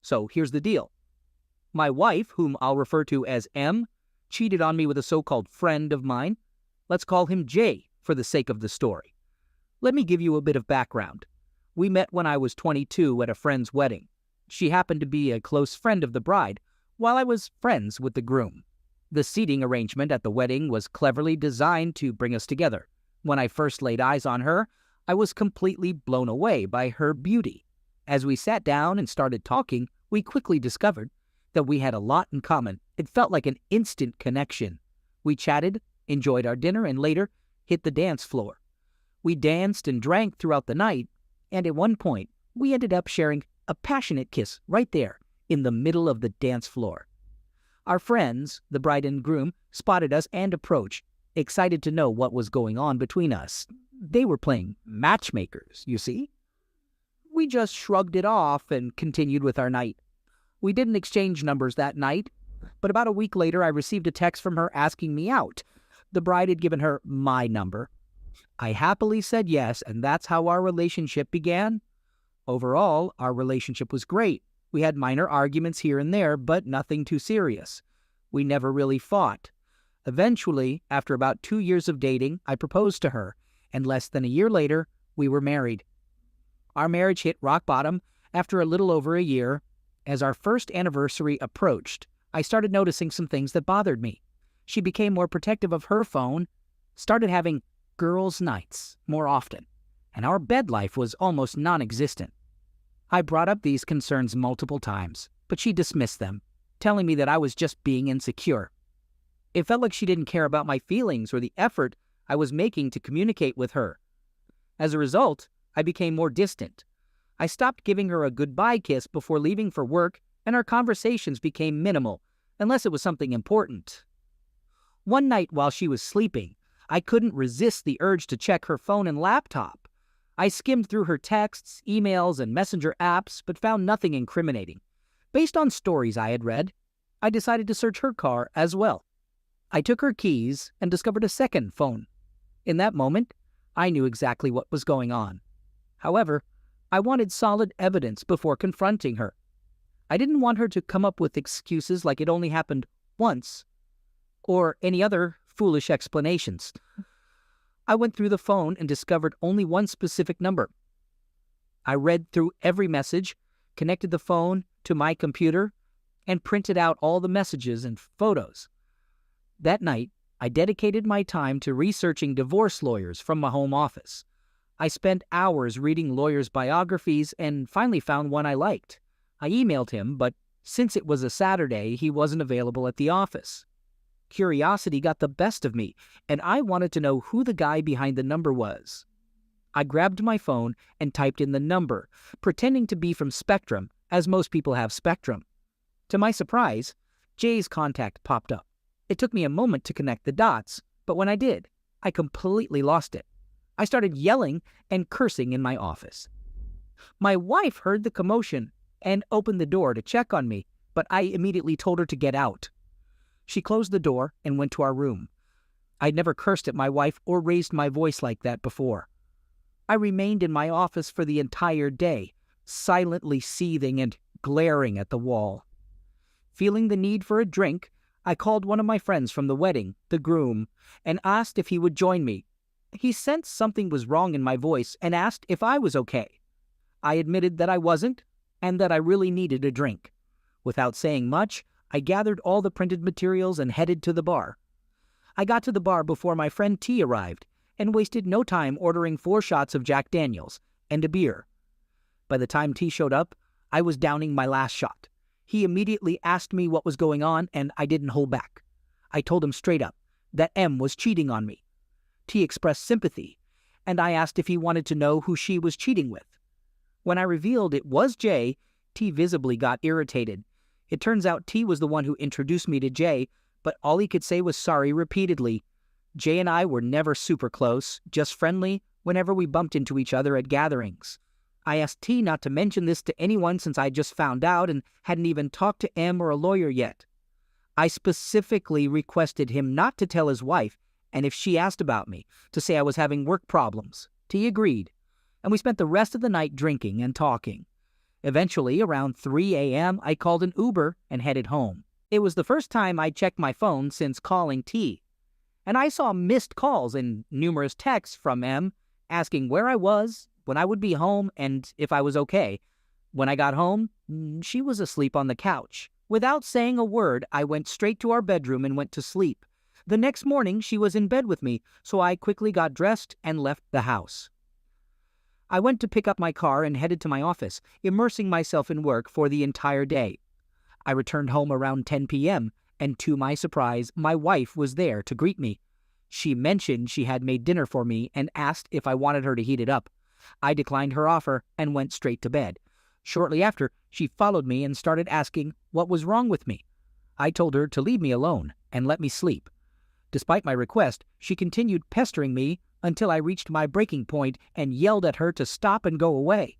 So here's the deal. My wife, whom I'll refer to as M, cheated on me with a so-called friend of mine. Let's call him J for the sake of the story. Let me give you a bit of background. We met when I was 22 at a friend's wedding. She happened to be a close friend of the bride, while I was friends with the groom. The seating arrangement at the wedding was cleverly designed to bring us together. When I first laid eyes on her, I was completely blown away by her beauty. As we sat down and started talking, we quickly discovered that we had a lot in common. It felt like an instant connection. We chatted, enjoyed our dinner, and later hit the dance floor. We danced and drank throughout the night, and at one point, we ended up sharing a passionate kiss right there in the middle of the dance floor. Our friends, the bride and groom, spotted us and approached, excited to know what was going on between us. They were playing matchmakers, you see. We just shrugged it off and continued with our night. We didn't exchange numbers that night, but about a week later I received a text from her asking me out. The bride had given her my number. I happily said yes, and that's how our relationship began. Overall, our relationship was great. We had minor arguments here and there, but nothing too serious. We never really fought. Eventually, after about 2 years of dating, I proposed to her, and less than a year later, we were married. Our marriage hit rock bottom after a little over a year. As our first anniversary approached, I started noticing some things that bothered me. She became more protective of her phone, started having girls' nights more often, and our bed life was almost non-existent. I brought up these concerns multiple times, but she dismissed them, telling me that I was just being insecure. It felt like she didn't care about my feelings or the effort I was making to communicate with her. As a result, I became more distant. I stopped giving her a goodbye kiss before leaving for work, and our conversations became minimal, unless it was something important. One night while she was sleeping, I couldn't resist the urge to check her phone and laptop. I skimmed through her texts, emails, and messenger apps, but found nothing incriminating. Based on stories I had read, I decided to search her car as well. I took her keys and discovered a second phone. In that moment, I knew exactly what was going on. However, I wanted solid evidence before confronting her. I didn't want her to come up with excuses like it only happened once, or any other foolish explanations. I went through the phone and discovered only one specific number. I read through every message, connected the phone to my computer, and printed out all the messages and photos. That night, I dedicated my time to researching divorce lawyers from my home office. I spent hours reading lawyers' biographies and finally found one I liked. I emailed him, but since it was a Saturday, he wasn't available at the office. Curiosity got the best of me, and I wanted to know who the guy behind the number was. I grabbed my phone and typed in the number, pretending to be from Spectrum, as most people have Spectrum. To my surprise, Jay's contact popped up. It took me a moment to connect the dots, but when I did, I completely lost it. I started yelling and cursing in my office. My wife heard the commotion and opened the door to check on me, but I immediately told her to get out. She closed the door and went to our room. I'd never cursed at my wife or raised my voice like that before. I remained in my office for the entire day, silently seething and glaring at the wall. Feeling the need for a drink, I called one of my friends from the wedding, the groom, and asked if he would join me. He sensed something was wrong in my voice and asked if I was okay. I admitted that I wasn't and that I really needed a drink. Without saying much, I gathered all the printed materials and headed to the bar. I got to the bar before my friend T arrived and wasted no time ordering 4 shots of Jack Daniels and a beer. By the time T showed up, I was downing my last shot. He immediately asked me what was going on, and I didn't hold back. I told him straight up that M was cheating on me. T expressed sympathy, and I asked if he wanted to know who she was cheating with. When I revealed it was Jay, T visibly got irritated. It turns out T was the one who introduced me to Jay, but all he could say was sorry repeatedly. Jay and I were never super close, just friendly whenever we bumped into each other at gatherings. I asked T not to mention this to anyone since I just found out and hadn't even talked to M or a lawyer yet. I specifically requested him not to tell his wife, and if she asked about me, to say I was having work problems. T agreed, and we spent the rest of the night drinking and talking. Eventually, around 3 a.m., I called an Uber and headed home. It was the first time I'd checked my phone since calling T, and I saw missed calls and numerous texts from M asking where I was, when I would be home, and if I was okay. When I got home, she was asleep on the couch. Without saying a word, I went straight to our bedroom and went to sleep. The next morning, she was in bed with me, so I quickly got dressed and left the house. I went to pick up my car and headed to my office, immersing myself in work for the entire day. I returned home around 10 p.m., and to my surprise, my wife was there to greet me. She mentioned she had made dinner for me and asked if I wanted her to heat it up. I declined her offer and went straight to bed. Shortly after, she followed me and started asking what was wrong with me. I told her to leave me alone and let me sleep. Despite my request, she continued pestering me until I reached my breaking point and yelled at her to stop and go away.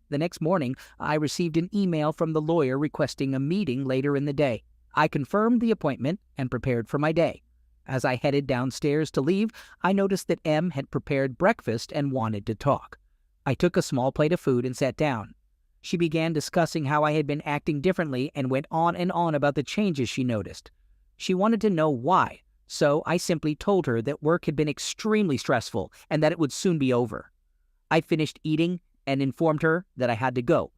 The next morning, I received an email from the lawyer requesting a meeting later in the day. I confirmed the appointment and prepared for my day. As I headed downstairs to leave, I noticed that M had prepared breakfast and wanted to talk. I took a small plate of food and sat down. She began discussing how I had been acting differently and went on and on about the changes she noticed. She wanted to know why, so I simply told her that work had been extremely stressful and that it would soon be over. I finished eating and informed her that I had to go.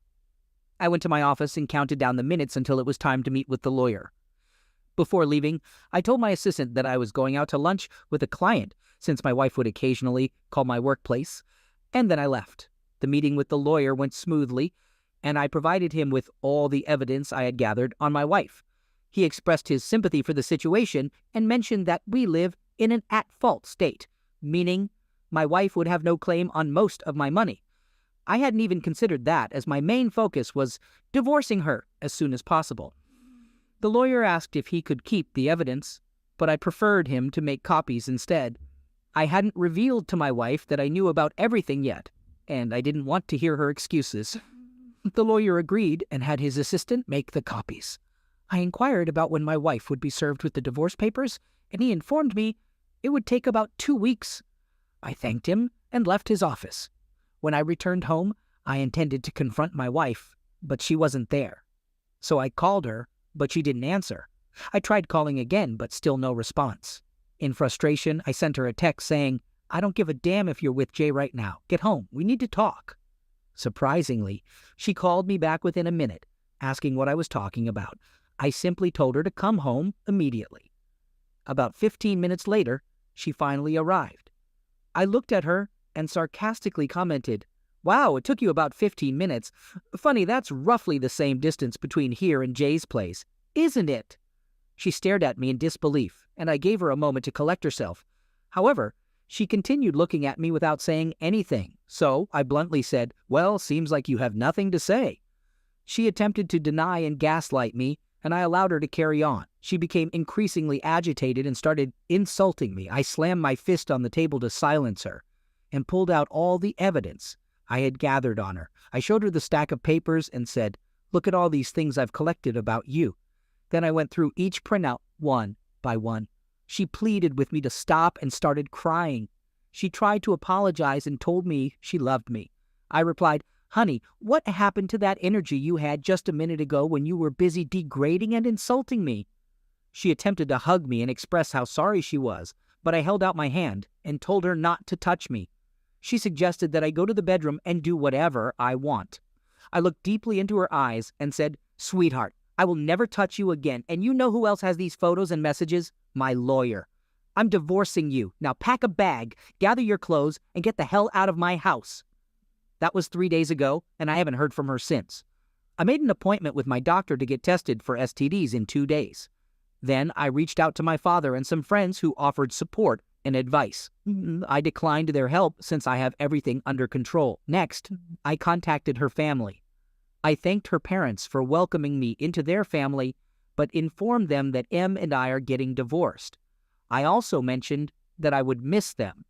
I went to my office and counted down the minutes until it was time to meet with the lawyer. Before leaving, I told my assistant that I was going out to lunch with a client, since my wife would occasionally call my workplace, and then I left. The meeting with the lawyer went smoothly, and I provided him with all the evidence I had gathered on my wife. He expressed his sympathy for the situation and mentioned that we live in an at-fault state, meaning my wife would have no claim on most of my money. I hadn't even considered that, as my main focus was divorcing her as soon as possible. The lawyer asked if he could keep the evidence, but I preferred him to make copies instead. I hadn't revealed to my wife that I knew about everything yet, and I didn't want to hear her excuses. The lawyer agreed and had his assistant make the copies. I inquired about when my wife would be served with the divorce papers, and he informed me it would take about 2 weeks. I thanked him and left his office. When I returned home, I intended to confront my wife, but she wasn't there. So I called her, but she didn't answer. I tried calling again, but still no response. In frustration, I sent her a text saying, "I don't give a damn if you're with Jay right now. Get home. We need to talk." Surprisingly, she called me back within a minute, asking what I was talking about. I simply told her to come home immediately. About 15 minutes later, she finally arrived. I looked at her and sarcastically commented, "Wow, it took you about 15 minutes. Funny, that's roughly the same distance between here and Jay's place, isn't it?" She stared at me in disbelief, and I gave her a moment to collect herself. However, she continued looking at me without saying anything, so I bluntly said, "Well, seems like you have nothing to say." She attempted to deny and gaslight me, and I allowed her to carry on. She became increasingly agitated and started insulting me. I slammed my fist on the table to silence her and pulled out all the evidence I had gathered on her. I showed her the stack of papers and said, "Look at all these things I've collected about you." Then I went through each printout one by one. She pleaded with me to stop and started crying. She tried to apologize and told me she loved me. I replied, "Honey, what happened to that energy you had just a minute ago when you were busy degrading and insulting me?" She attempted to hug me and express how sorry she was, but I held out my hand and told her not to touch me. She suggested that I go to the bedroom and do whatever I want. I looked deeply into her eyes and said, "Sweetheart, I will never touch you again, and you know who else has these photos and messages? My lawyer. I'm divorcing you. Now pack a bag, gather your clothes, and get the hell out of my house." That was 3 days ago, and I haven't heard from her since. I made an appointment with my doctor to get tested for STDs in 2 days. Then I reached out to my father and some friends who offered support and advice. I declined their help since I have everything under control. Next, I contacted her family. I thanked her parents for welcoming me into their family, but informed them that M and I are getting divorced. I also mentioned that I would miss them,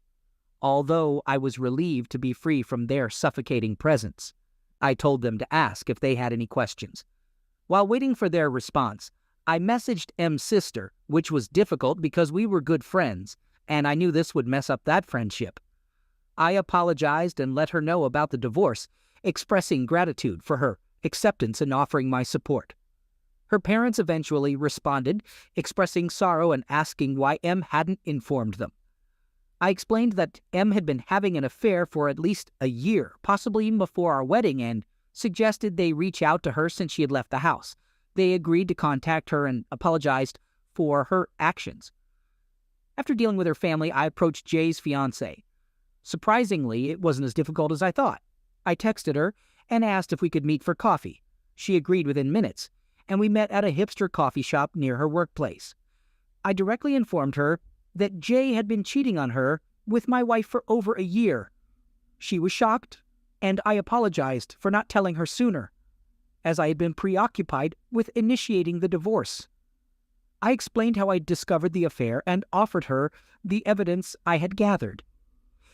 although I was relieved to be free from their suffocating presence. I told them to ask if they had any questions. While waiting for their response, I messaged M's sister, which was difficult because we were good friends, and I knew this would mess up that friendship. I apologized and let her know about the divorce, expressing gratitude for her acceptance and offering my support. Her parents eventually responded, expressing sorrow and asking why M hadn't informed them. I explained that M had been having an affair for at least a year, possibly even before our wedding, and suggested they reach out to her since she had left the house. They agreed to contact her and apologized for her actions. After dealing with her family, I approached Jay's fiancée. Surprisingly, it wasn't as difficult as I thought. I texted her and asked if we could meet for coffee. She agreed within minutes, and we met at a hipster coffee shop near her workplace. I directly informed her that Jay had been cheating on her with my wife for over a year. She was shocked, and I apologized for not telling her sooner, as I had been preoccupied with initiating the divorce. I explained how I discovered the affair and offered her the evidence I had gathered.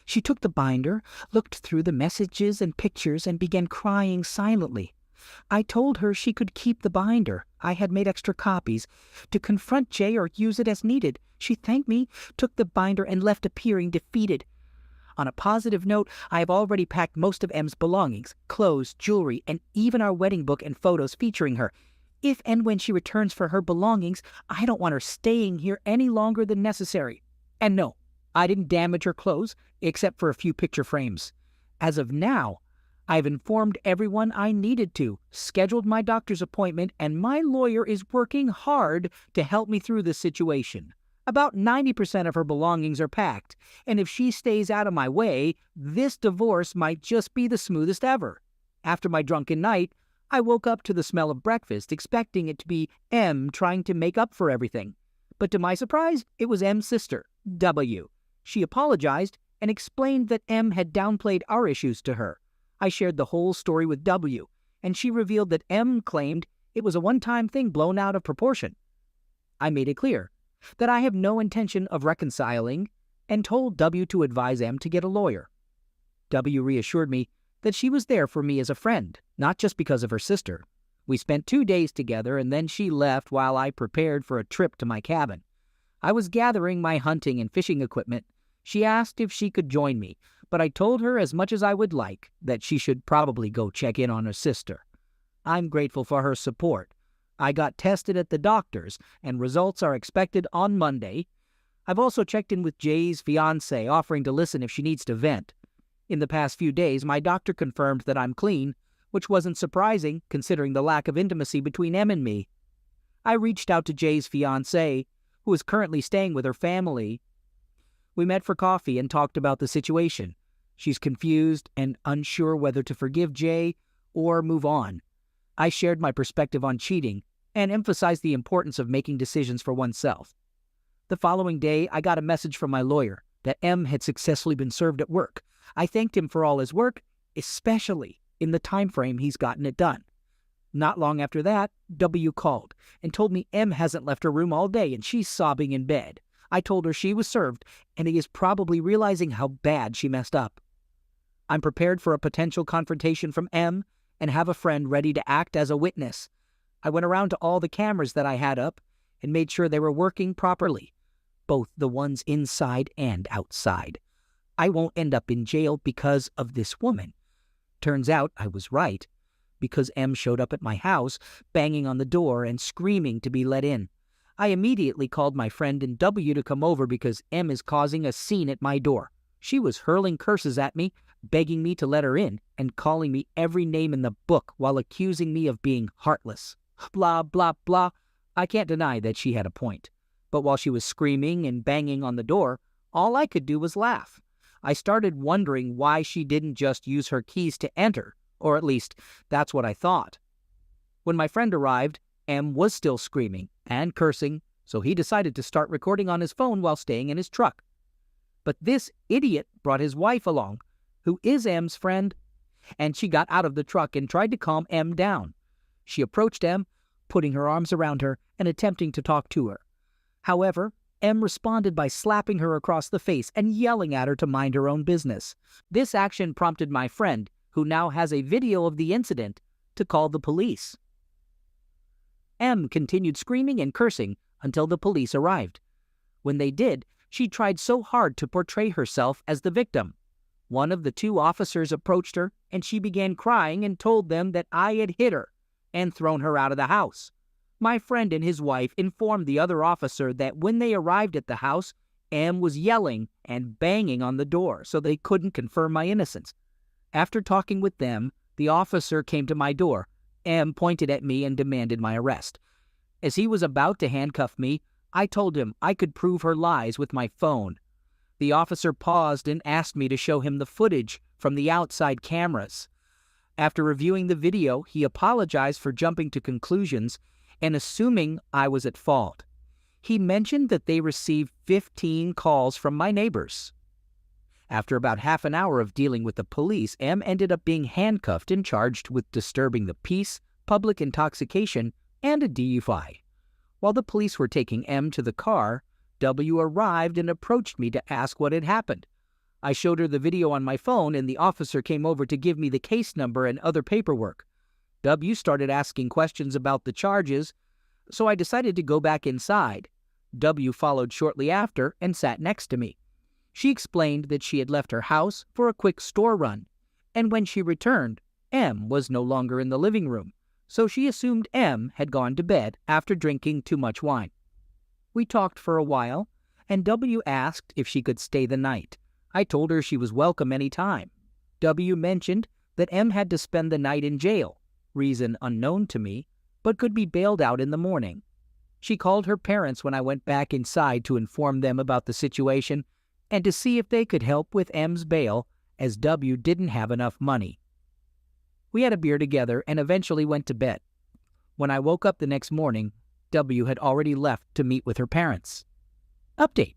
She took the binder, looked through the messages and pictures, and began crying silently. I told her she could keep the binder. I had made extra copies to confront Jay or use it as needed. She thanked me, took the binder, and left appearing defeated. On a positive note, I have already packed most of M's belongings, clothes, jewelry, and even our wedding book and photos featuring her. If and when she returns for her belongings, I don't want her staying here any longer than necessary. And no, I didn't damage her clothes, except for a few picture frames. As of now, I've informed everyone I needed to, scheduled my doctor's appointment, and my lawyer is working hard to help me through this situation. About 90% of her belongings are packed, and if she stays out of my way, this divorce might just be the smoothest ever. After my drunken night, I woke up to the smell of breakfast, expecting it to be M trying to make up for everything. But to my surprise, it was M's sister, W. She apologized and explained that M had downplayed our issues to her. I shared the whole story with W, and she revealed that M claimed it was a one-time thing blown out of proportion. I made it clear that I have no intention of reconciling and told W to advise M to get a lawyer. W reassured me that she was there for me as a friend, not just because of her sister. We spent 2 days together, and then she left while I prepared for a trip to my cabin. I was gathering my hunting and fishing equipment. She asked if she could join me, but I told her as much as I would like that she should probably go check in on her sister. I'm grateful for her support. I got tested at the doctor's, and results are expected on Monday. I've also checked in with Jay's fiancée, offering to listen if she needs to vent. In the past few days, my doctor confirmed that I'm clean, which wasn't surprising considering the lack of intimacy between M and me. I reached out to Jay's fiancée, who is currently staying with her family. We met for coffee and talked about the situation. She's confused and unsure whether to forgive Jay or move on. I shared my perspective on cheating and emphasized the importance of making decisions for oneself. The following day, I got a message from my lawyer that M had successfully been served at work. I thanked him for all his work, especially in the time frame he's gotten it done. Not long after that, W called and told me M hasn't left her room all day and she's sobbing in bed. I told her she was served, and he is probably realizing how bad she messed up. I'm prepared for a potential confrontation from M and have a friend ready to act as a witness. I went around to all the cameras that I had up and made sure they were working properly, both the ones inside and outside. I won't end up in jail because of this woman. Turns out I was right, because M showed up at my house, banging on the door and screaming to be let in. I immediately called my friend and W to come over because M is causing a scene at my door. She was hurling curses at me, begging me to let her in, and calling me every name in the book while accusing me of being heartless. Blah, blah, blah. I can't deny that she had a point. But while she was screaming and banging on the door, all I could do was laugh. I started wondering why she didn't just use her keys to enter, or at least that's what I thought. When my friend arrived, M was still screaming and cursing, so he decided to start recording on his phone while staying in his truck. But this idiot brought his wife along, who is M's friend, and she got out of the truck and tried to calm M down. She approached M, putting her arms around her and attempting to talk to her. However, M responded by slapping her across the face and yelling at her to mind her own business. This action prompted my friend, who now has a video of the incident, to call the police. M continued screaming and cursing until the police arrived. When they did, she tried so hard to portray herself as the victim. One of the two officers approached her, and she began crying and told them that I had hit her and thrown her out of the house. My friend and his wife informed the other officer that when they arrived at the house, M was yelling and banging on the door, so they couldn't confirm my innocence. After talking with them, the officer came to my door. M pointed at me and demanded my arrest. As he was about to handcuff me, I told him I could prove her lies with my phone. The officer paused and asked me to show him the footage from the outside cameras. After reviewing the video, he apologized for jumping to conclusions and assuming I was at fault. He mentioned that they received 15 calls from my neighbors. After about half an hour of dealing with the police, M ended up being handcuffed and charged with disturbing the peace, public intoxication, and a DUI. While the police were taking M to the car, W arrived and approached me to ask what had happened. I showed her the video on my phone, and the officer came over to give me the case number and other paperwork. W started asking questions about the charges, so I decided to go back inside. W followed shortly after and sat next to me. She explained that she had left her house for a quick store run, and when she returned, M was no longer in the living room, so she assumed M had gone to bed after drinking too much wine. We talked for a while, and W asked if she could stay the night. I told her she was welcome any time. W mentioned that M had to spend the night in jail, reason unknown to me, but could be bailed out in the morning. She called her parents when I went back inside to inform them about the situation and to see if they could help with M's bail, as W didn't have enough money. We had a beer together and eventually went to bed. When I woke up the next morning, W had already left to meet with her parents. Update.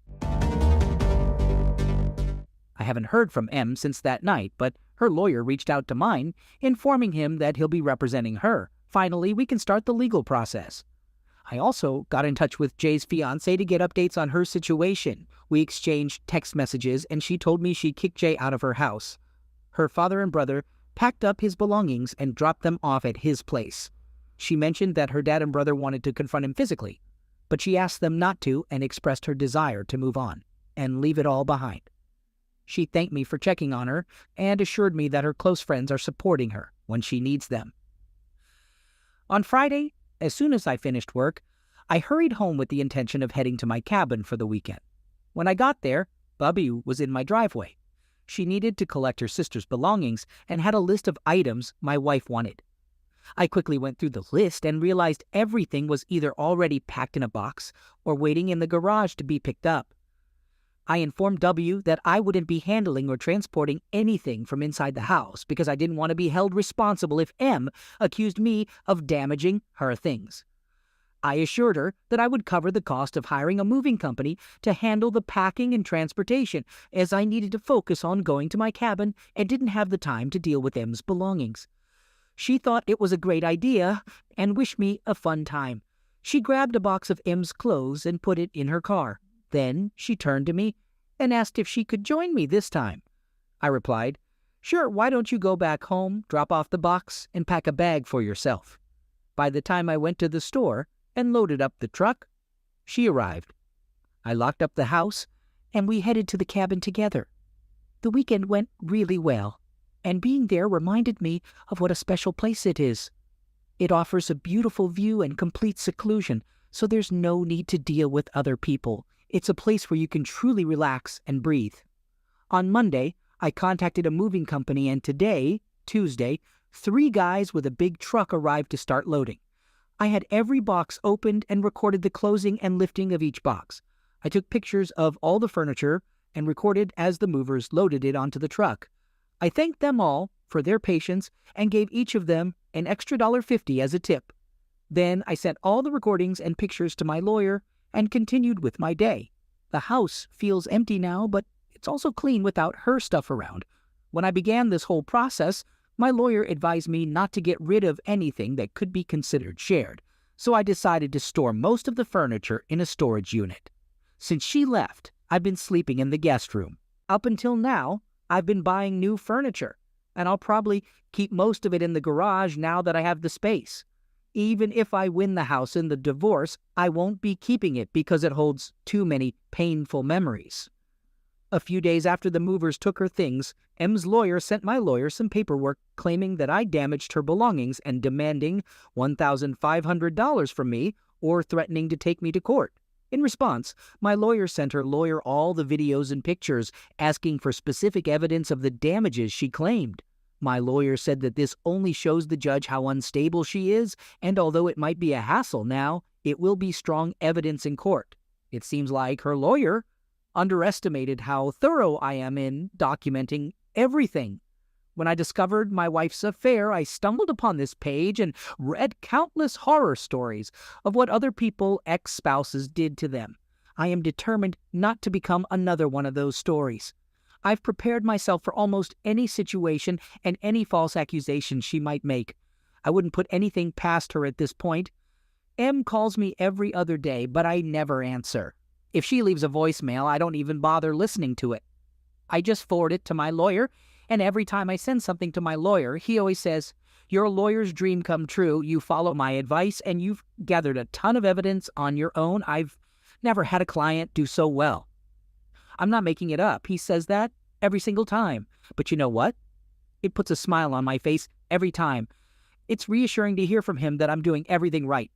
I haven't heard from M since that night, but her lawyer reached out to mine, informing him that he'll be representing her. Finally, we can start the legal process. I also got in touch with Jay's fiancée to get updates on her situation. We exchanged text messages, and she told me she kicked Jay out of her house. Her father and brother packed up his belongings and dropped them off at his place. She mentioned that her dad and brother wanted to confront him physically, but she asked them not to and expressed her desire to move on and leave it all behind. She thanked me for checking on her and assured me that her close friends are supporting her when she needs them. On Friday, as soon as I finished work, I hurried home with the intention of heading to my cabin for the weekend. When I got there, Bubby was in my driveway. She needed to collect her sister's belongings and had a list of items my wife wanted. I quickly went through the list and realized everything was either already packed in a box or waiting in the garage to be picked up. I informed W that I wouldn't be handling or transporting anything from inside the house because I didn't want to be held responsible if M accused me of damaging her things. I assured her that I would cover the cost of hiring a moving company to handle the packing and transportation, as I needed to focus on going to my cabin and didn't have the time to deal with M's belongings. She thought it was a great idea and wished me a fun time. She grabbed a box of M's clothes and put it in her car. Then she turned to me and asked if she could join me this time. I replied, "Sure, why don't you go back home, drop off the box, and pack a bag for yourself?" By the time I went to the store and loaded up the truck, she arrived. I locked up the house, and we headed to the cabin together. The weekend went really well, and being there reminded me of what a special place it is. It offers a beautiful view and complete seclusion, so there's no need to deal with other people. It's a place where you can truly relax and breathe. On Monday, I contacted a moving company, and today, Tuesday, 3 guys with a big truck arrived to start loading. I had every box opened and recorded the closing and lifting of each box. I took pictures of all the furniture and recorded as the movers loaded it onto the truck. I thanked them all for their patience and gave each of them an extra $1.50 as a tip. Then I sent all the recordings and pictures to my lawyer and continued with my day. The house feels empty now, but it's also clean without her stuff around. When I began this whole process, my lawyer advised me not to get rid of anything that could be considered shared, so I decided to store most of the furniture in a storage unit. Since she left, I've been sleeping in the guest room. Up until now, I've been buying new furniture, and I'll probably keep most of it in the garage now that I have the space. Even if I win the house in the divorce, I won't be keeping it because it holds too many painful memories. A few days after the movers took her things, M's lawyer sent my lawyer some paperwork claiming that I damaged her belongings and demanding $1,500 from me or threatening to take me to court. In response, my lawyer sent her lawyer all the videos and pictures, asking for specific evidence of the damages she claimed. My lawyer said that this only shows the judge how unstable she is, and although it might be a hassle now, it will be strong evidence in court. It seems like her lawyer underestimated how thorough I am in documenting everything. When I discovered my wife's affair, I stumbled upon this page and read countless horror stories of what other people, ex-spouses, did to them. I am determined not to become another one of those stories. I've prepared myself for almost any situation and any false accusation she might make. I wouldn't put anything past her at this point. M calls me every other day, but I never answer. If she leaves a voicemail, I don't even bother listening to it. I just forward it to my lawyer, and every time I send something to my lawyer, he always says, "Your lawyer's dream come true. You follow my advice, and you've gathered a ton of evidence on your own. I've never had a client do so well." I'm not making it up. He says that every single time. But you know what? It puts a smile on my face every time. It's reassuring to hear from him that I'm doing everything right.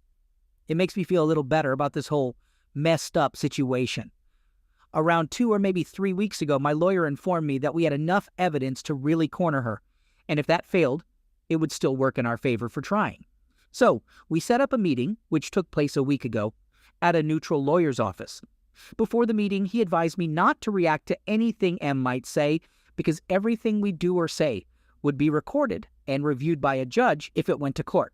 It makes me feel a little better about this whole messed up situation. Around 2 or maybe 3 weeks ago, my lawyer informed me that we had enough evidence to really corner her, and if that failed, it would still work in our favor for trying. So, we set up a meeting, which took place a week ago, at a neutral lawyer's office. Before the meeting, he advised me not to react to anything M might say, because everything we do or say would be recorded and reviewed by a judge if it went to court.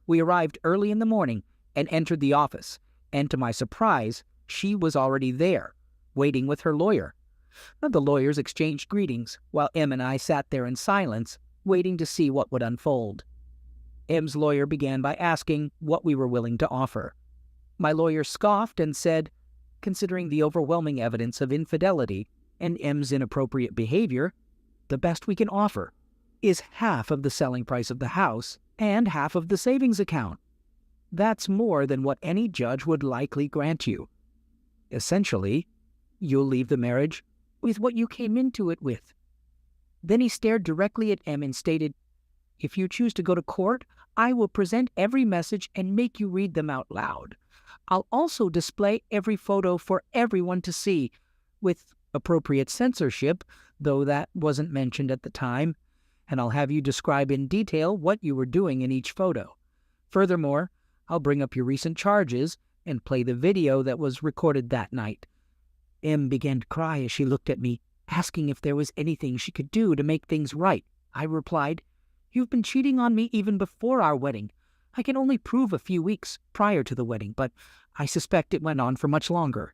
We arrived early in the morning and entered the office, and to my surprise, she was already there, waiting with her lawyer. The lawyers exchanged greetings, while M and I sat there in silence, waiting to see what would unfold. M's lawyer began by asking what we were willing to offer. My lawyer scoffed and said, "Considering the overwhelming evidence of infidelity and M's inappropriate behavior, the best we can offer is half of the selling price of the house and half of the savings account. That's more than what any judge would likely grant you. Essentially, you'll leave the marriage with what you came into it with." Then he stared directly at M and stated, "If you choose to go to court, I will present every message and make you read them out loud. I'll also display every photo for everyone to see, with appropriate censorship, though that wasn't mentioned at the time, and I'll have you describe in detail what you were doing in each photo. Furthermore, I'll bring up your recent charges and play the video that was recorded that night." M began to cry as she looked at me, asking if there was anything she could do to make things right. I replied, "You've been cheating on me even before our wedding. I can only prove a few weeks prior to the wedding, but I suspect it went on for much longer.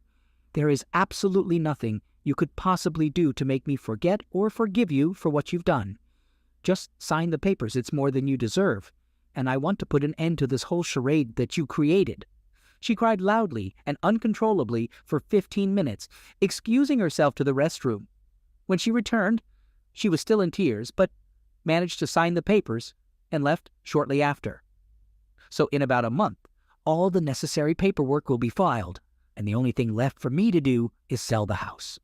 There is absolutely nothing you could possibly do to make me forget or forgive you for what you've done. Just sign the papers. It's more than you deserve, and I want to put an end to this whole charade that you created." She cried loudly and uncontrollably for 15 minutes, excusing herself to the restroom. When she returned, she was still in tears, but managed to sign the papers and left shortly after. So in about a month, all the necessary paperwork will be filed, and the only thing left for me to do is sell the house.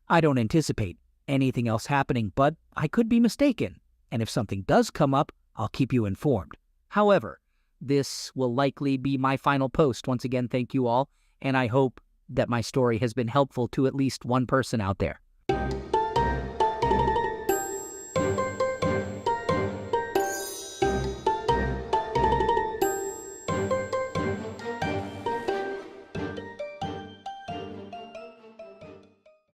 I don't anticipate anything else happening, but I could be mistaken, and if something does come up, I'll keep you informed. However, this will likely be my final post. Once again, thank you all, and I hope that my story has been helpful to at least one person out there.